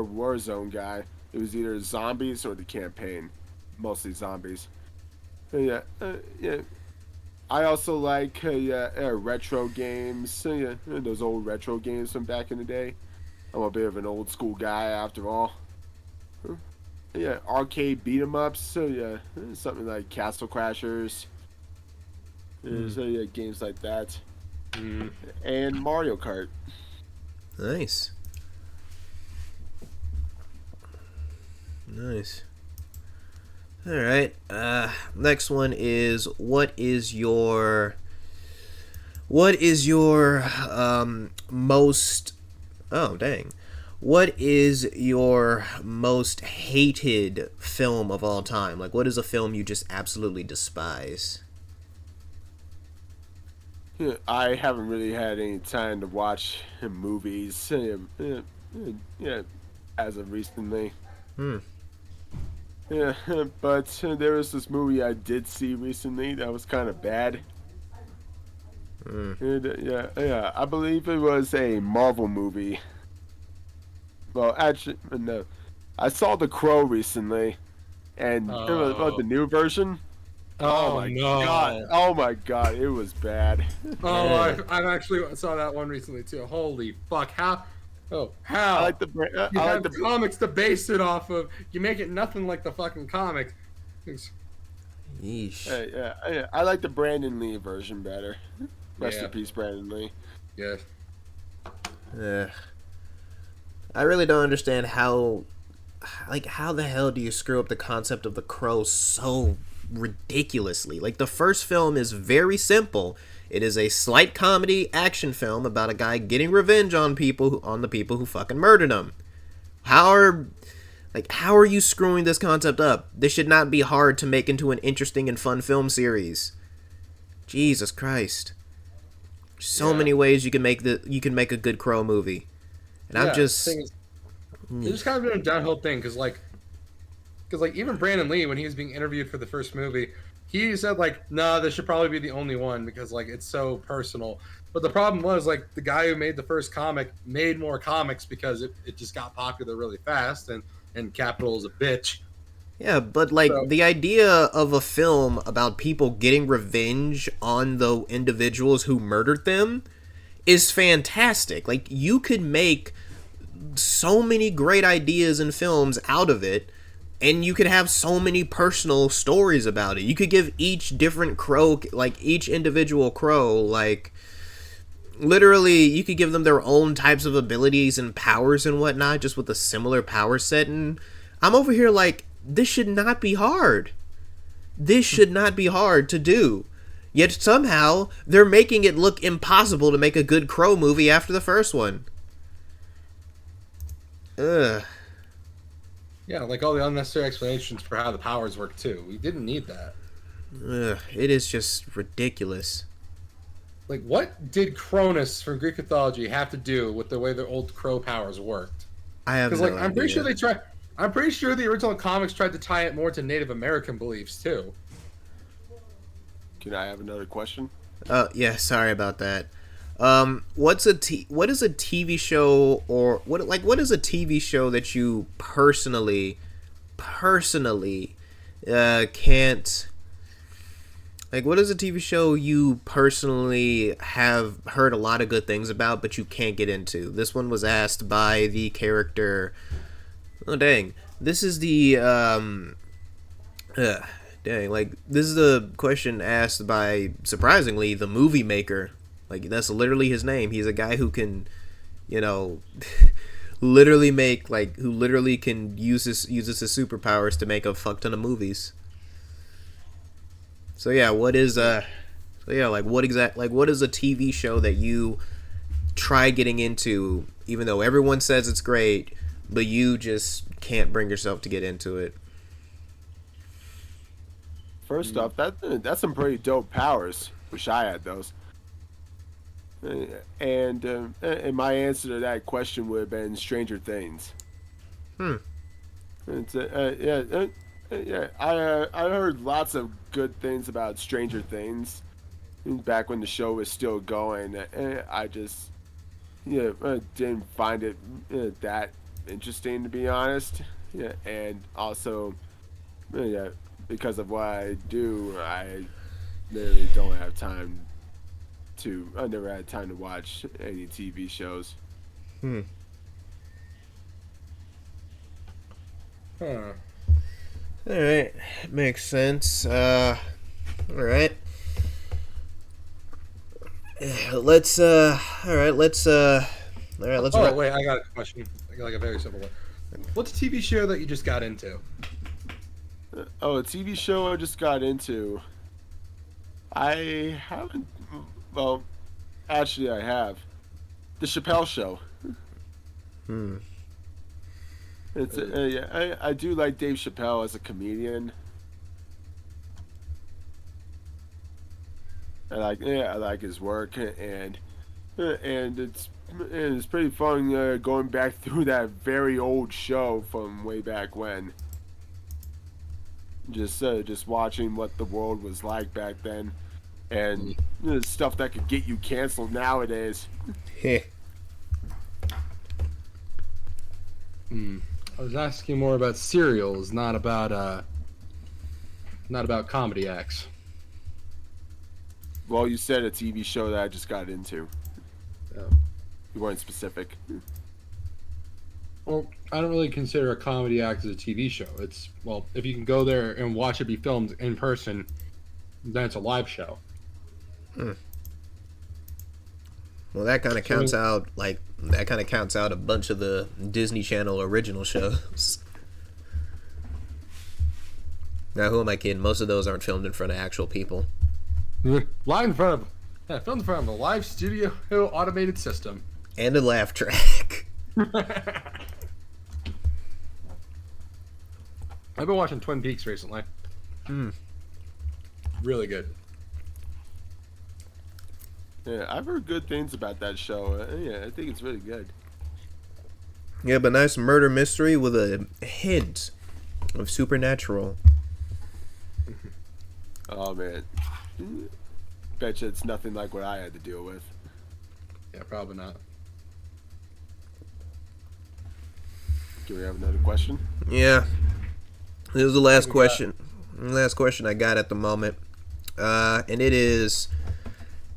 Warzone guy. It was either zombies or the campaign, mostly zombies. Yeah. I also like retro games. Those old retro games from back in the day. I'm a bit of an old school guy after all. Yeah, arcade beat 'em ups. Something like Castle Crashers. There's games like that, Mm. and Mario Kart. Nice. Nice. All right. Next one is most oh dang. What is your most hated film of all time? Like, what is a film you just absolutely despise? I haven't really had any time to watch movies. Yeah, as of recently. Hmm. Yeah, but there was this movie I did see recently that was kind of bad. Hmm. Yeah, I believe it was a Marvel movie. Well, actually, no. I saw The Crow recently, and it was Oh. the new version. Oh Oh my god! no. Oh my god! It was bad. Oh, Yeah. I've actually saw that one recently too. Holy fuck! How? Oh, I like how? You I like have the. comics to base it off of. You make it nothing like the fucking comics. Yeesh. I like the Brandon Lee version better. Rest Yeah. in peace, Brandon Lee. Yes. Ugh. I really don't understand how the hell do you screw up the concept of the crow so ridiculously? Like, the first film is very simple. It is a slight comedy action film about a guy getting revenge on the people who fucking murdered him. How are you screwing this concept up? This should not be hard to make into an interesting and fun film series. Jesus Christ. So many ways you can make a good Crow movie. And I'm just thing is, it's just kind of been a downhill thing because even Brandon Lee, when he was being interviewed for the first movie, he said like, "Nah, this should probably be the only one because like it's so personal." But the problem was like the guy who made the first comic made more comics because it just got popular really fast, and Capital is a bitch. yeah, but like So the idea of a film about people getting revenge on the individuals who murdered them is fantastic. Like, you could make so many great ideas and films out of it, and you could have so many personal stories about it. You could give each different crow, like each individual crow, like literally you could give them their own types of abilities and powers and whatnot, just with a similar power set. And I'm over here like, this should not be hard. This should not be hard to do. Yet somehow they're making it look impossible to make a good Crow movie after the first one. Ugh. yeah, like all the unnecessary explanations for how the powers work too. We didn't need that. Ugh. It is just ridiculous. Like, what did Cronus from Greek mythology have to do with the way the old crow powers worked? I have Because, no like, I'm pretty idea. sure I'm pretty sure the original comics tried to tie it more to Native American beliefs too. Can I have another question? Yeah, sorry about that. What is a TV show, or what is a TV show that you personally can't, like, what is a TV show you personally have heard a lot of good things about but you can't get into? This one was asked by the character. Oh dang. This is the dang, like, this is the question asked by, surprisingly, the movie maker. Like, that's literally his name. He's a guy who can, you know, literally make, like, who literally can uses his superpowers to make a fuck ton of movies. So yeah, what is what is a TV show that you try getting into, even though everyone says it's great, but you just can't bring yourself to get into it? First off, that's some pretty dope powers. Wish I had those. And my answer to that question would have been Stranger Things. It's, yeah. I heard lots of good things about Stranger Things back when the show was still going. I just didn't find it that interesting, to be honest. Yeah, and also yeah, because of what I do, I literally don't have time to. I never had time to watch any TV shows. Huh. All right, makes sense. All right. Let's all right, let's Oh wait, I got a question. I got like a very simple one. What's a TV show that you just got into? Oh, a TV show I just got into. I haven't. Well, actually, I have. The Chappelle Show. Hmm. It's yeah. I do like Dave Chappelle as a comedian. I like his work, and it's pretty fun going back through that very old show from way back when. Just watching what the world was like back then, and stuff that could get you canceled nowadays. Heh. I was asking more about serials, not about comedy acts. Well, you said a TV show that I just got into. Yeah. You weren't specific. Well, I don't really consider a comedy act as a TV show. It's, well, if you can go there and watch it be filmed in person, then it's a live show. Well, that kind of counts out a bunch of the Disney Channel original shows. Now, who am I kidding? Most of those aren't filmed in front of actual people. Live in front of, filmed in front of a live studio automated system. And a laugh track. I've been watching Twin Peaks recently. Really good. Yeah, I've heard good things about that show. Yeah, I think it's really good. Yeah, but nice murder mystery with a hint of supernatural. Oh man, betcha it's nothing like what I had to deal with. Yeah, probably not. Do we have another question? Yeah. This is the last question. Last question I got at the moment. And it is,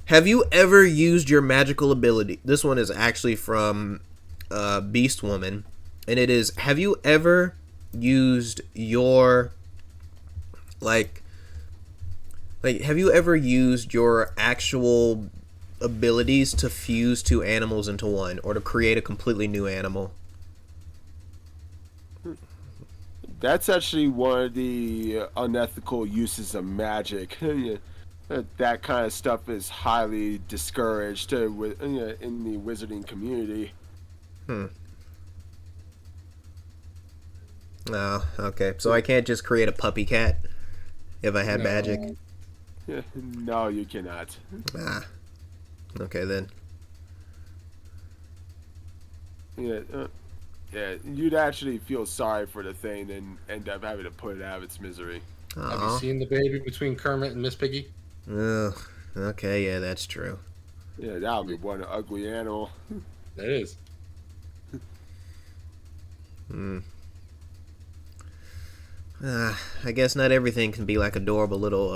have you ever used your magical ability? This one is actually from Beast Woman. And it is, have you ever used your, have you ever used your actual abilities to fuse two animals into one, or to create a completely new animal? That's actually one of the unethical uses of magic. That kind of stuff is highly discouraged in the wizarding community. Oh, okay. So I can't just create a puppy cat if I had magic? No, you cannot. Ah. Okay, then. Yeah, you'd actually feel sorry for the thing and end up having to put it out of its misery. Have you seen the baby between Kermit and Miss Piggy? Oh, okay, yeah, that's true. Yeah, that would be one ugly animal. It is. I guess not everything can be like adorable little,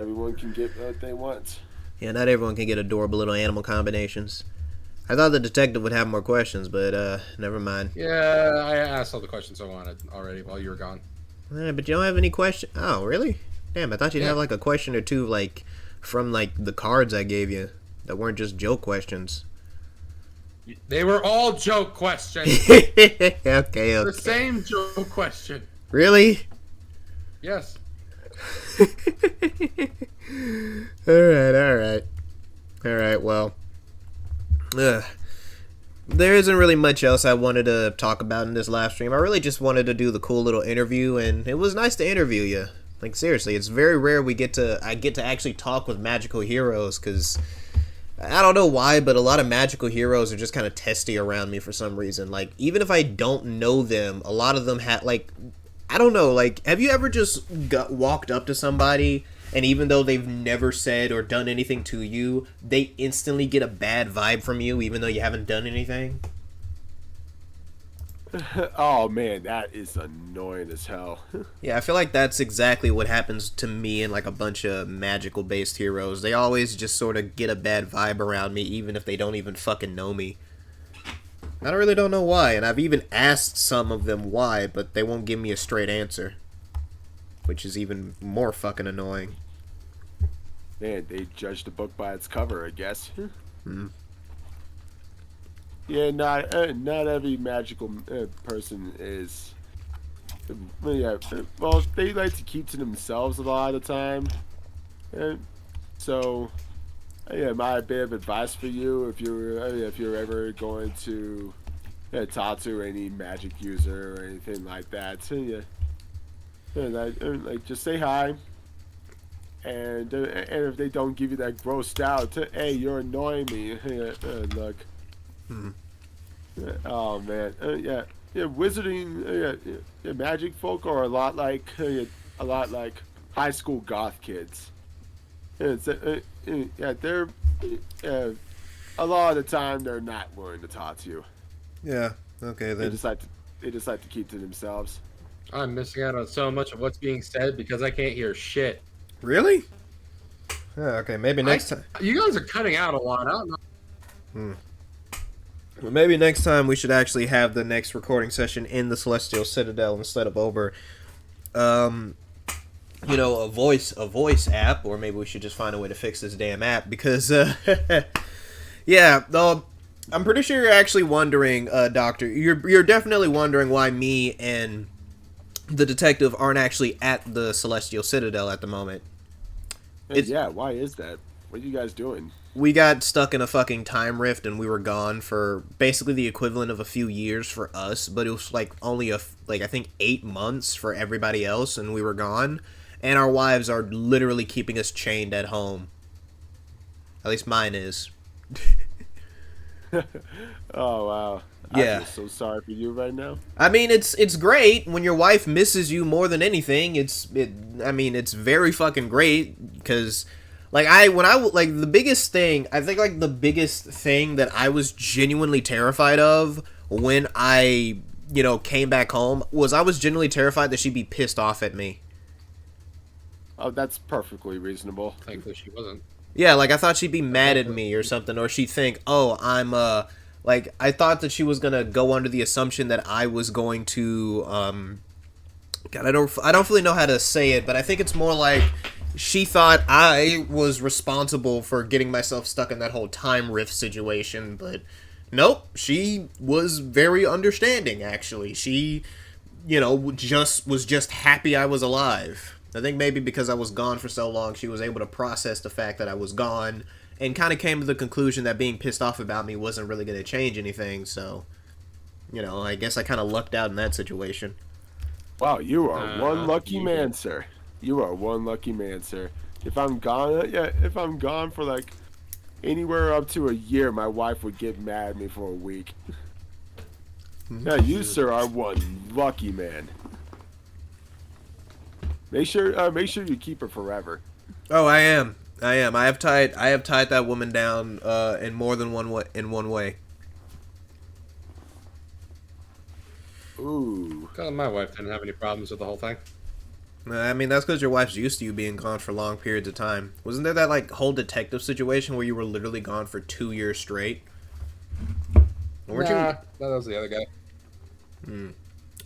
Everyone can get what they want. Yeah, not everyone can get adorable little animal combinations. I thought the detective would have more questions, but, never mind. Yeah, I asked all the questions I wanted already while you were gone. But you don't have any questions? Oh, really? Damn, I thought you'd have, like, a question or two, like, from, like, the cards I gave you that weren't just joke questions. They were all joke questions. Okay. The same joke question. Really? Yes. Alright, well. There isn't really much else I wanted to talk about in this live stream. I really just wanted to do the cool little interview, and it was nice to interview you. Like, seriously, it's very rare I get to actually talk with magical heroes, because I don't know why, but a lot of magical heroes are just kind of testy around me for some reason. Like, even if I don't know them, a lot of them I don't know, like, have you ever just walked up to somebody, and even though they've never said or done anything to you, they instantly get a bad vibe from you, even though you haven't done anything? Oh man, that is annoying as hell. Yeah, I feel like that's exactly what happens to me and like a bunch of magical based heroes. They always just sort of get a bad vibe around me, even if they don't even fucking know me. I really don't know why, and I've even asked some of them why, but they won't give me a straight answer, which is even more fucking annoying. Man, they judge the book by its cover, I guess. Hmm. Yeah, not every magical person is. Yeah, well, they like to keep to themselves a lot of the time, and so yeah, my bit of advice for you if you're ever going to talk to any magic user or anything like that, so like just say hi, and if they don't give you that grossed out, hey, you're annoying me. Look. Hmm. Oh man, yeah, wizarding, yeah, magic folk are a lot like high school goth kids. Yeah, they're uh, a lot of the time they're not willing to talk to you. Yeah. Okay They then. just like to they just like to keep to themselves. I'm missing out on so much of what's being said because I can't hear shit. Really? Yeah, okay, maybe next time. You guys are cutting out a lot. I don't know. Hmm. Well, maybe next time we should actually have the next recording session in the Celestial Citadel instead of over, um, a voice app, or maybe we should just find a way to fix this damn app because, yeah, though. I'm pretty sure you're actually wondering, Doctor. You're definitely wondering why me and the detective aren't actually at the Celestial Citadel at the moment. Yeah, why is that? What are you guys doing? We got stuck in a fucking time rift and we were gone for basically the equivalent of a few years for us, but it was like only I think 8 months for everybody else, and we were gone, and our wives are literally keeping us chained at home. At least mine is. Oh wow. Yeah. I feel so sorry for you right now. I mean, it's great when your wife misses you more than anything. I mean, it's very fucking great because, the biggest thing, I think like the biggest thing that I was genuinely terrified of when I came back home was I was genuinely terrified that she'd be pissed off at me. Oh, that's perfectly reasonable. Thankfully, she wasn't. Yeah, like I thought she'd be mad at me or something, or she'd think, "Oh, I'm like I thought that she was gonna go under the assumption that I was going to God, I don't really know how to say it, but I think it's more like she thought I was responsible for getting myself stuck in that whole time rift situation, but nope, she was very understanding actually. She, was just happy I was alive. I think maybe because I was gone for so long, she was able to process the fact that I was gone and kind of came to the conclusion that being pissed off about me wasn't really going to change anything. So, I guess I kind of lucked out in that situation. Wow, you are one lucky you man, did. sir. You are one lucky man, sir. If I'm gone, if I'm gone for like anywhere up to a year, my wife would get mad at me for a week. Yeah, you, sir, are one lucky man. Make sure you keep her forever. Oh, I am. I have tied that woman down in more than one way. In one way. Ooh. God, my wife didn't have any problems with the whole thing. I mean, that's because your wife's used to you being gone for long periods of time. Wasn't there that like whole detective situation where you were literally gone for 2 years straight? Weren't Nah, that was the other guy. you?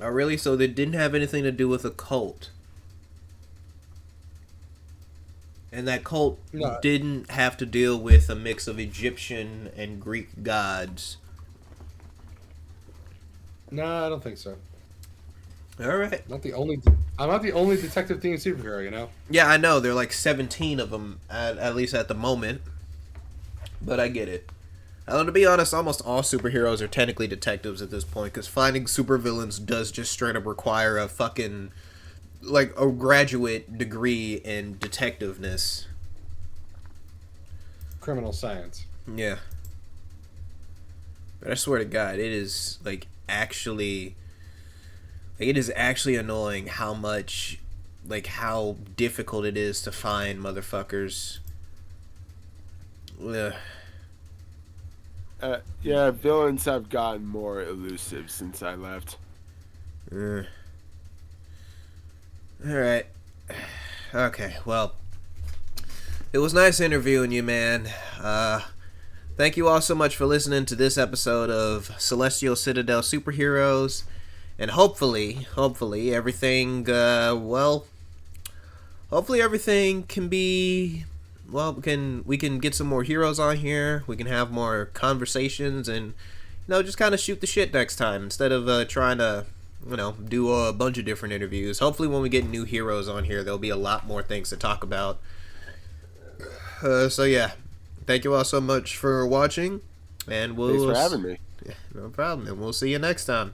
Oh, really? So they didn't have anything to do with a cult. And that cult No. didn't have to deal with a mix of Egyptian and Greek gods. No, I don't think so. All right. I'm not the only detective themed superhero, you know. Yeah, I know. There are like 17 of them, at least at the moment. But I get it. To be honest, almost all superheroes are technically detectives at this point, because finding supervillains does just straight up require a fucking, like, a graduate degree in detectiveness. Criminal science. Yeah. But I swear to God, it is, like, actually... It is actually annoying how much, like, how difficult it is to find motherfuckers. Ugh. Yeah, villains have gotten more elusive since I left. Alright. Okay, well. It was nice interviewing you, man. Thank you all so much for listening to this episode of Celestial Citadel Superheroes. And hopefully everything, hopefully everything can be, well, we can get some more heroes on here. We can have more conversations, and just kind of shoot the shit next time instead of trying to do a bunch of different interviews. Hopefully, when we get new heroes on here, there'll be a lot more things to talk about. So yeah, thank you all so much for watching, and Thanks for having me. Yeah, no problem, and we'll see you next time.